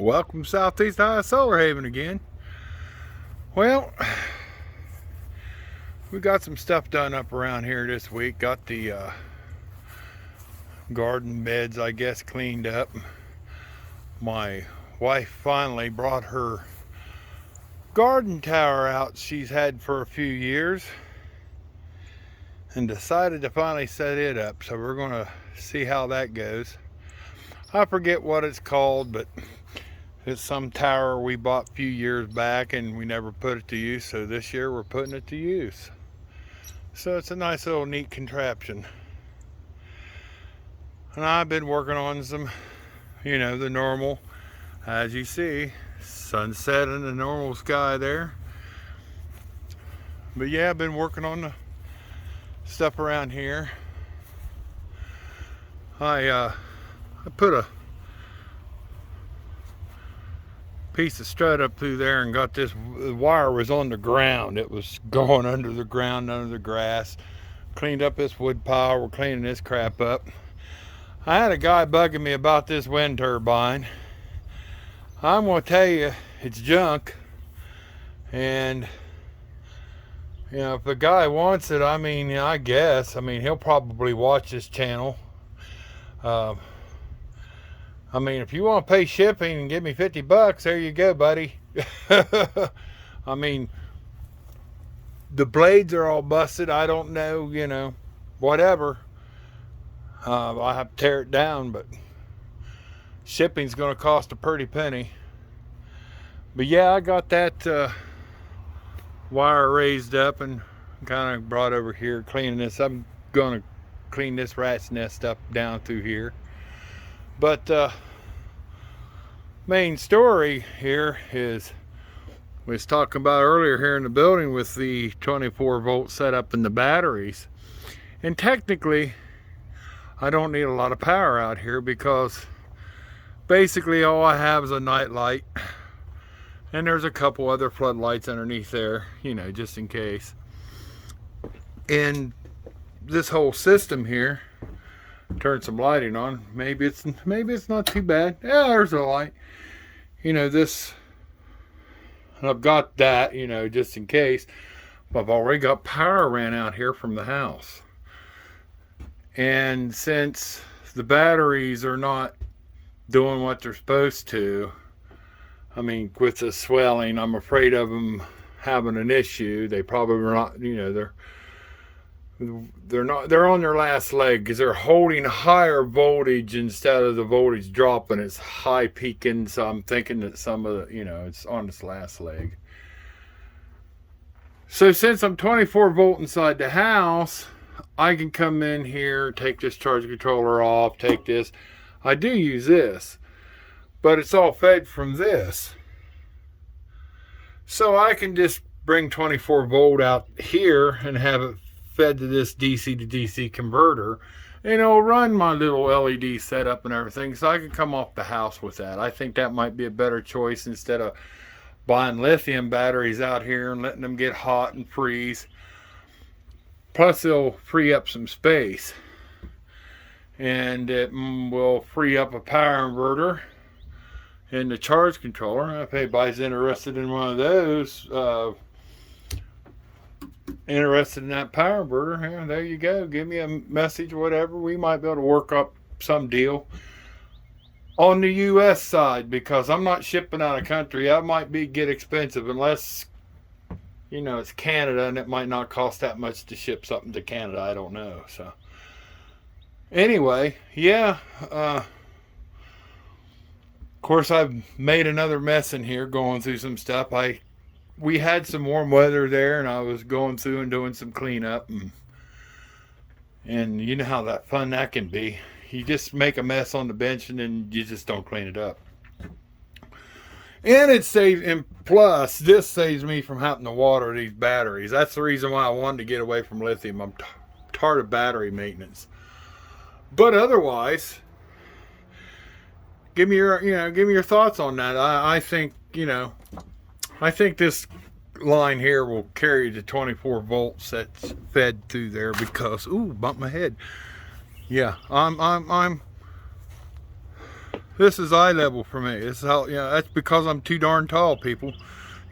Welcome to Southeast Ohio Solar Haven again. Well, we got some stuff done up around here this week. Got the garden beds, I guess, cleaned up. My wife finally brought her garden tower out she's had for a few years and decided to finally set it up. So we're going to see how that goes. I forget what it's called, but it's some tower we bought a few years back and we never put it to use. So this year we're putting it to use. So it's a nice little neat contraption. And I've been working on some, the normal, as you see, sunset in the normal sky there. But yeah, I've been working on the stuff around here. I put a piece of strut up through there and got this. The wire was on the ground. It was going under the ground, under the grass. Cleaned up this wood pile. We're cleaning this crap up. I had a guy bugging me about this wind turbine. I'm going to tell you, it's junk. And if the guy wants it, I guess. He'll probably watch this channel. If you want to pay shipping and give me $50, there you go, buddy. The blades are all busted. I don't know, whatever. I have to tear it down, but shipping's going to cost a pretty penny. But yeah, I got that wire raised up and kind of brought over here, cleaning this. I'm going to clean this rat's nest up down through here. But main story here is we was talking about earlier here in the building with the 24 volt setup in the batteries. And technically, I don't need a lot of power out here because basically all I have is a night light. And there's a couple other floodlights underneath there, just in case. And this whole system here, turn some lighting on. Maybe it's not too bad. Yeah, there's a light. This, and I've got that, just in case. But I've already got power ran out here from the house. And since the batteries are not doing what they're supposed to, with the swelling, I'm afraid of them having an issue. They probably are not, they're on their last leg because they're holding higher voltage instead of the voltage dropping. It's high peaking, so I'm thinking that some of the, it's on its last leg. So since I'm 24 volt inside the house, I can come in here, take this charge controller off, take this. I do use this, but it's all fed from this. So I can just bring 24 volt out here and have it fed to this DC to DC converter, and it'll run my little LED setup and everything, so I can come off the house with that. I think that might be a better choice instead of buying lithium batteries out here and letting them get hot and freeze. Plus it'll free up some space, and it will free up a power inverter and the charge controller. If anybody's interested in one of those, interested in that power inverter, yeah, there you go. Give me a message, whatever. We might be able to work up some deal on the US side, because I'm not shipping out of country. That might get expensive unless it's Canada, and it might not cost that much to ship something to Canada. I don't know. So anyway, yeah, of course I've made another mess in here going through some stuff. We had some warm weather there, and I was going through and doing some cleanup, and you know how that fun that can be. You just make a mess on the bench and then you just don't clean it up. And plus this saves me from having to water these batteries. That's the reason why I wanted to get away from lithium. I'm tired of battery maintenance. But otherwise, give me your thoughts on that. I think this line here will carry the 24 volts that's fed through there because, ooh, bumped my head. Yeah, I'm This is eye level for me. This is how, you know, that's because I'm too darn tall, people.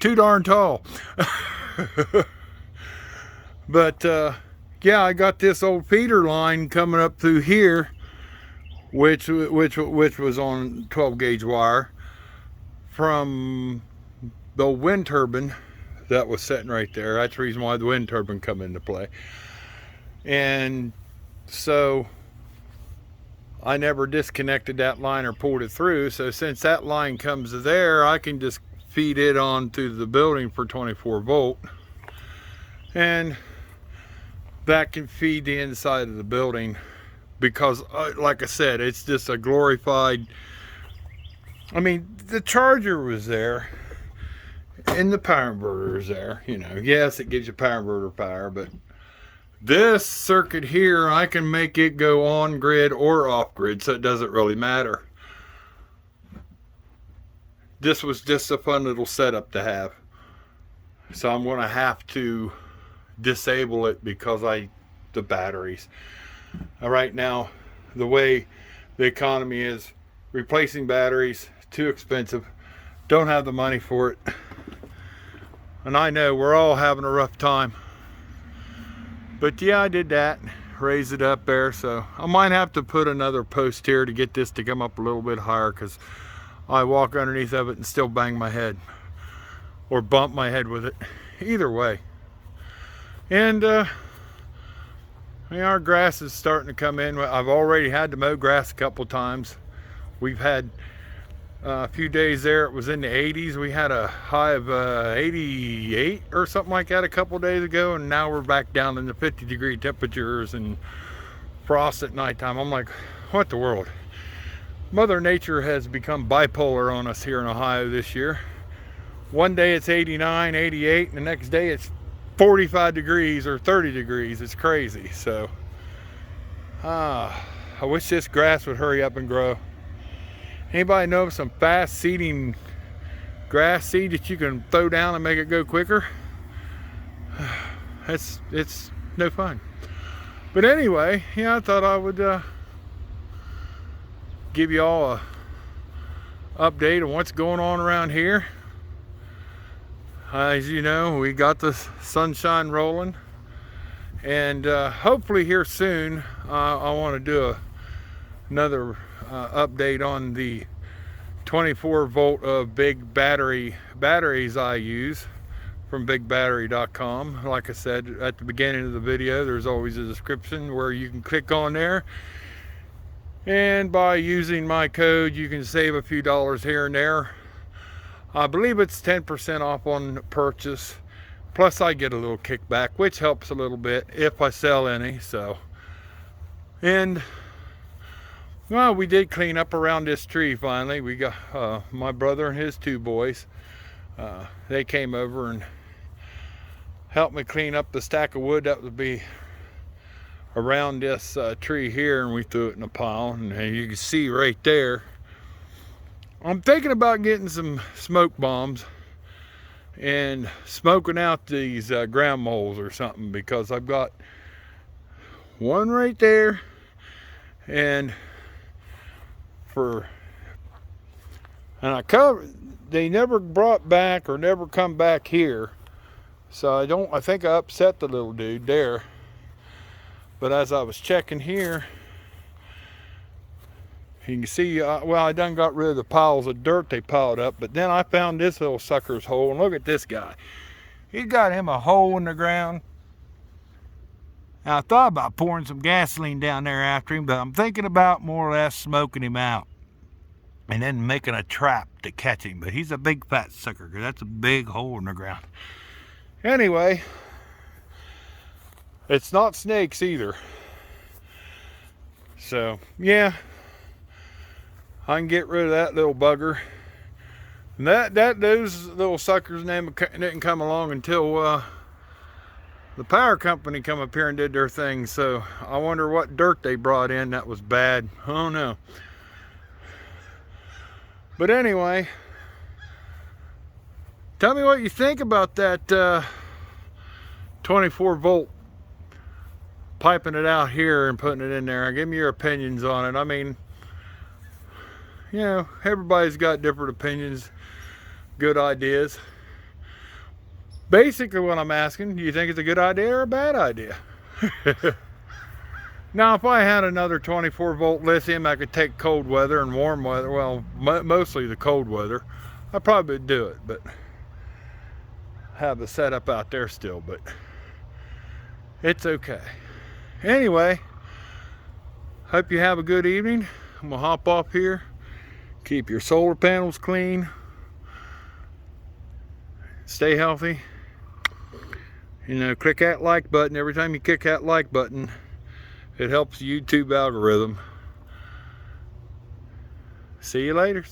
Too darn tall. But yeah, I got this old feeder line coming up through here, which was on 12 gauge wire from the wind turbine that was sitting right there. That's the reason why the wind turbine come into play. And so I never disconnected that line or pulled it through. So since that line comes to there, I can just feed it onto the building for 24 volt. And that can feed the inside of the building because, like I said, it's just a glorified, I mean, the charger was there and the power inverter is there. You know, yes, it gives you power inverter power, but this circuit here, I can make it go on grid or off grid, so it doesn't really matter. This was just a fun little setup to have. So I'm going to have to disable it because the batteries. Right now, the way the economy is, replacing batteries, too expensive. Don't have the money for it. And I know we're all having a rough time. But yeah, I did that, raise it up there. So I might have to put another post here to get this to come up a little bit higher, because I walk underneath of it and still bang my head or bump my head with it. Either way. And our grass is starting to come in. I've already had to mow grass a couple times. We've had a few days there, it was in the 80s. We had a high of 88 or something like that a couple days ago, and now we're back down in the 50-degree temperatures and frost at nighttime. I'm like, what the world? Mother Nature has become bipolar on us here in Ohio this year. One day it's 89, 88, and the next day it's 45 degrees or 30 degrees. It's crazy. So I wish this grass would hurry up and grow. Anybody know of some fast seeding grass seed that you can throw down and make it go quicker? It's no fun. But anyway, yeah, I thought I would give you all a update on what's going on around here. As you know, we got the sunshine rolling, and hopefully here soon I want to do another update on the 24 volt of big batteries I use from bigbattery.com. Like I said at the beginning of the video, there's always a description where you can click on there, and by using my code you can save a few dollars here and there. I believe it's 10% off on purchase, plus I get a little kickback, which helps a little bit if I sell any. So, and well, we did clean up around this tree finally. We got my brother and his two boys, they came over and helped me clean up the stack of wood that would be around this tree here, and we threw it in a pile. And you can see right there, I'm thinking about getting some smoke bombs and smoking out these ground moles or something, because I've got one right there, and I covered, they never brought back or never come back here, so I think I upset the little dude there. But as I was checking here, you can see, well, I done got rid of the piles of dirt they piled up, but then I found this little sucker's hole, and look at this guy. He's got him a hole in the ground. Now, I thought about pouring some gasoline down there after him, but I'm thinking about more or less smoking him out and then making a trap to catch him. But he's a big fat sucker, because that's a big hole in the ground. Anyway, it's not snakes either. So, yeah, I can get rid of that little bugger. And those little suckers didn't come along until the power company come up here and did their thing. So I wonder what dirt they brought in that was bad. I don't know. But anyway, tell me what you think about that 24 volt, piping it out here and putting it in there. Give me your opinions on it. I mean, you know, everybody's got different opinions, good ideas. Basically what I'm asking, do you think it's a good idea or a bad idea? Now, if I had another 24 volt lithium, I could take cold weather and warm weather, well, mostly the cold weather, I'd probably do it, but have the setup out there still, but it's okay. Anyway, hope you have a good evening. I'm gonna hop off here. Keep your solar panels clean. Stay healthy. You know, click that like button. Every time you click that like button, it helps the YouTube algorithm. See you later.